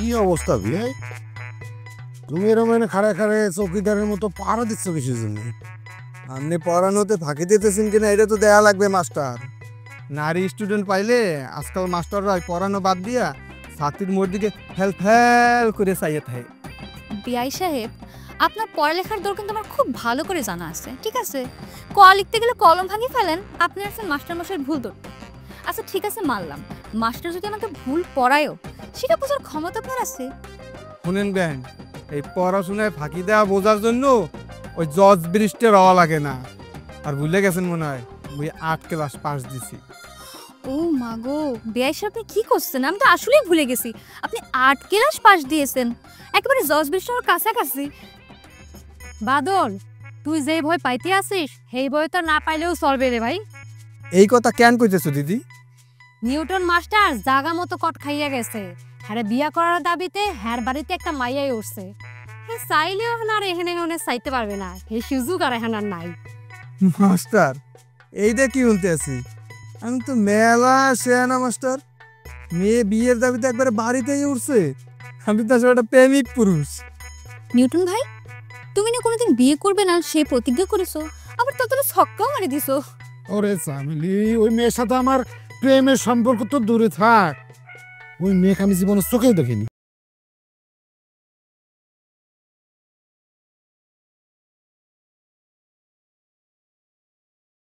কি অবস্থা ভাই? তুমি এরকম খাড়ে খাড়ে চৌকিদারের মতো পাহারা দিচ্ছ কিসের জন্য? আপনি পড়ানোতে ফাঁকি দিতেছেন কিনা এটা তো দেয়া লাগবে মাস্টার। নারী স্টুডেন্ট পাইলে আজকাল মাস্টাররা পড়ানো বাদ দিয়া ছাত্রীর মোড় দিকে ফেল ফেল করে চাইয়ে থাকে। বিআই সাহেব, আপনার পড়ালেখার দর কিন্তু আমার খুব ভালো করে জানা আছে, ঠিক আছে? ক লিখতে গেলে কলম ভাঙি ফেলেন, আপনি আছেন মাস্টার মশাইয়ের ভুল ধরতে। আচ্ছা ঠিক আছে, মানলাম মাস্টার যদি আমাকে ভুল পড়ায়ও সেটা বোঝার ক্ষমতা আপনার আছে। শুনেন ব্যান, এই পড়াশোনায় ফাঁকি দেওয়া বোঝার জন্য ওই জজ ব্রিজটা রওয়া লাগে না। আর ভুলে গেছেন মনে হয় ওই 8 ক্লাস পাস দিছি। ও মাগো, বিআই সাহেব আপনি কি করছেন? আমি তো আসলেই ভুলে গেছি আপনি 8 ক্লাস পাস দিয়েছেন, একেবারে জজ বিশ্বর কাছাকাছি। বাদল, তুই যে ভয় পাইতে আসিস সেই ভয় তো না পাইলেও চলবে রে ভাই। এই কথা কেন কইতেছো দিদি? নিউটন মাস্টার জাগা মতো কট খাইয়া গেছে, হ্যাঁ বিয়া করার দাবিতে হ্যার বাড়িতে একটা মাইয়াই উঠছে। হ্যাঁ চাইলেও আর এখানে চাইতে পারবে না, এই সুযোগ আর এখন আর নাই। মাস্টার এইটা কি বলতে আছি? আমি তো মেলা শেয়ানা মাস্টার, মেয়ে বিয়ের দাবিতে একবারে বাড়িতেই উঠছে। আমি তো আসলে একটা প্রেমিক পুরুষ। নিউটন ভাই, তুমি না কোনোদিন বিয়ে করবে না সে প্রতিজ্ঞা করেছো, আবার ততটা ছক্কাও মারি দিছো। ওরে চামেলি, ওই মেয়ের সাথে আমার প্রেমের সম্পর্ক তো দূরে থাক। ওই মেয়েকে আমি জীবনের চোখেও দেখিনি।